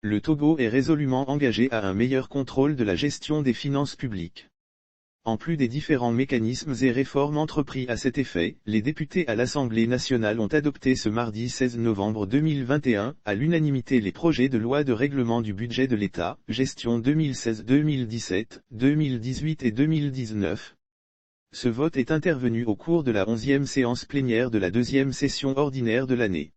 Le Togo est résolument engagé à un meilleur contrôle de la gestion des finances publiques. En plus des différents mécanismes et réformes entrepris à cet effet, les députés à l'Assemblée nationale ont adopté ce mardi 16 novembre 2021, à l'unanimité les projets de loi de règlement du budget de l'État, gestion 2016-2017, 2018 et 2019. Ce vote est intervenu au cours de la 11e séance plénière de la deuxième session ordinaire de l'année.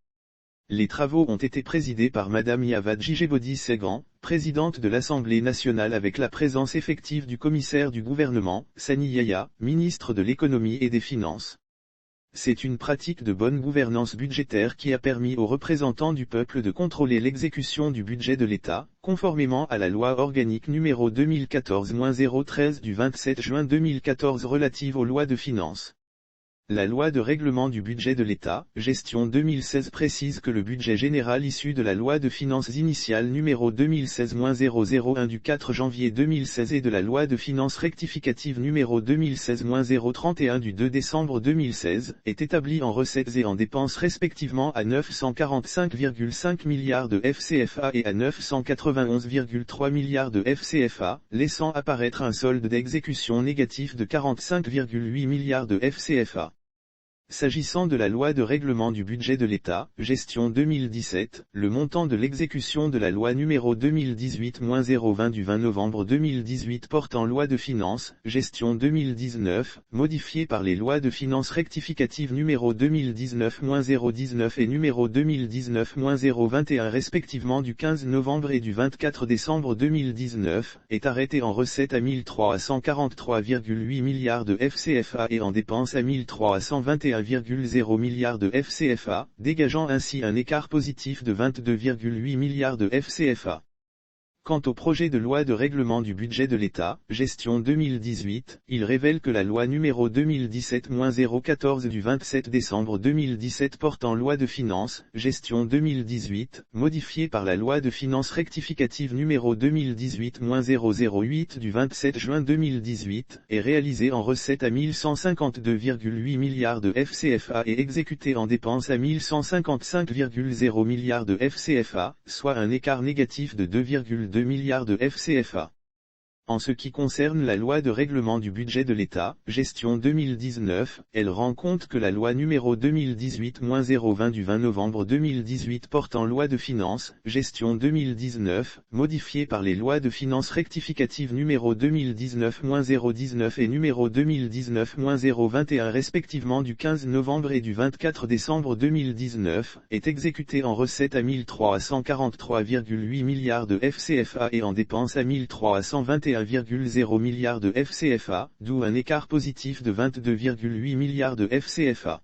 Les travaux ont été présidés par Madame Yavad Jijebodi Segran, présidente de l'Assemblée nationale avec la présence effective du commissaire du gouvernement, Sani Yaya, ministre de l'économie et des finances. C'est une pratique de bonne gouvernance budgétaire qui a permis aux représentants du peuple de contrôler l'exécution du budget de l'État, conformément à la loi organique numéro 2014-013 du 27 juin 2014 relative aux lois de finances. La loi de règlement du budget de l'État, gestion 2016 précise que le budget général issu de la loi de finances initiale numéro 2016-001 du 4 janvier 2016 et de la loi de finances rectificative numéro 2016-031 du 2 décembre 2016, est établi en recettes et en dépenses respectivement à 945,5 milliards de FCFA et à 991,3 milliards de FCFA, laissant apparaître un solde d'exécution négatif de 45,8 milliards de FCFA. S'agissant de la loi de règlement du budget de l'État, gestion 2017, le montant de l'exécution de la loi numéro 2018-020 du 20 novembre 2018 portant loi de finances, gestion 2019, modifiée par les lois de finances rectificatives numéro 2019-019 et numéro 2019-021 respectivement du 15 novembre et du 24 décembre 2019, est arrêté en recettes à 1343,8 milliards de FCFA et en dépenses à 1321,0 milliards de FCFA, dégageant ainsi un écart positif de 22,8 milliards de FCFA. Quant au projet de loi de règlement du budget de l'État, gestion 2018, il révèle que la loi numéro 2017-014 du 27 décembre 2017 portant loi de finances, gestion 2018, modifiée par la loi de finances rectificative numéro 2018-008 du 27 juin 2018, est réalisée en recettes à 1152,8 milliards de FCFA et exécutée en dépenses à 1155,0 milliards de FCFA, soit un écart négatif de 2,2 milliards de FCFA. En ce qui concerne la loi de règlement du budget de l'État, gestion 2019, elle rend compte que la loi numéro 2018-020 du 20 novembre 2018 portant loi de finances, gestion 2019, modifiée par les lois de finances rectificatives numéro 2019-019 et numéro 2019-021 respectivement du 15 novembre et du 24 décembre 2019, est exécutée en recettes à 1343,8 milliards de FCFA et en dépenses à 1321,0 milliards de FCFA, d'où un écart positif de 22,8 milliards de FCFA.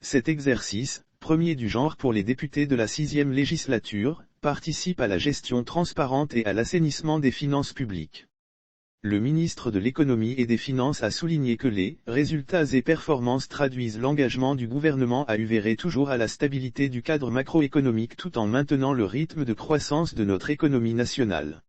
Cet exercice, premier du genre pour les députés de la 6e législature, participe à la gestion transparente et à l'assainissement des finances publiques. Le ministre de l'économie et des finances a souligné que les résultats et performances traduisent l'engagement du gouvernement à œuvrer toujours à la stabilité du cadre macroéconomique tout en maintenant le rythme de croissance de notre économie nationale.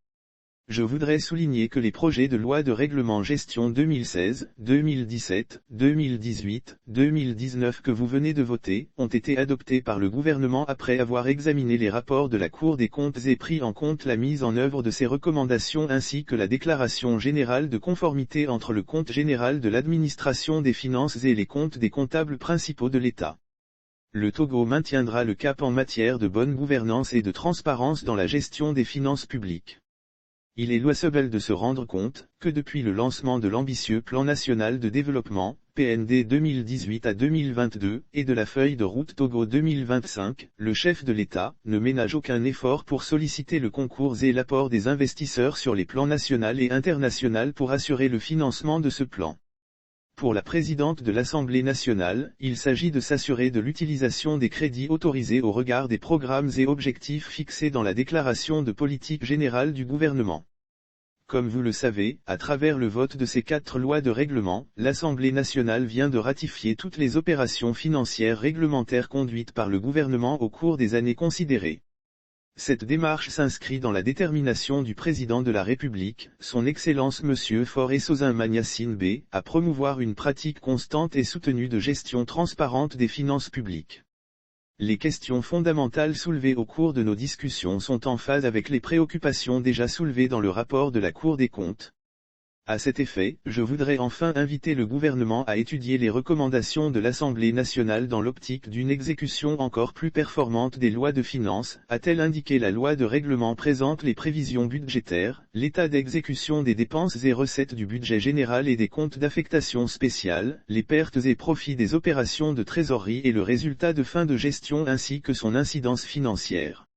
Je voudrais souligner que les projets de loi de règlement gestion 2016, 2017, 2018, 2019 que vous venez de voter, ont été adoptés par le gouvernement après avoir examiné les rapports de la Cour des comptes et pris en compte la mise en œuvre de ces recommandations ainsi que la déclaration générale de conformité entre le compte général de l'administration des finances et les comptes des comptables principaux de l'État. Le Togo maintiendra le cap en matière de bonne gouvernance et de transparence dans la gestion des finances publiques. Il est louable de se rendre compte que depuis le lancement de l'ambitieux Plan national de développement, PND 2018 à 2022, et de la feuille de route Togo 2025, le chef de l'État ne ménage aucun effort pour solliciter le concours et l'apport des investisseurs sur les plans national et international pour assurer le financement de ce plan. Pour la présidente de l'Assemblée nationale, il s'agit de s'assurer de l'utilisation des crédits autorisés au regard des programmes et objectifs fixés dans la déclaration de politique générale du gouvernement. Comme vous le savez, à travers le vote de ces 4 lois de règlement, l'Assemblée nationale vient de ratifier toutes les opérations financières réglementaires conduites par le gouvernement au cours des années considérées. Cette démarche s'inscrit dans la détermination du président de la République, son Excellence Monsieur Faure Sozin Magnassine B, à promouvoir une pratique constante et soutenue de gestion transparente des finances publiques. Les questions fondamentales soulevées au cours de nos discussions sont en phase avec les préoccupations déjà soulevées dans le rapport de la Cour des comptes. À cet effet, je voudrais enfin inviter le gouvernement à étudier les recommandations de l'Assemblée nationale dans l'optique d'une exécution encore plus performante des lois de finances, a-t-elle indiqué. La loi de règlement présente les prévisions budgétaires, l'état d'exécution des dépenses et recettes du budget général et des comptes d'affectation spéciale, les pertes et profits des opérations de trésorerie et le résultat de fin de gestion ainsi que son incidence financière.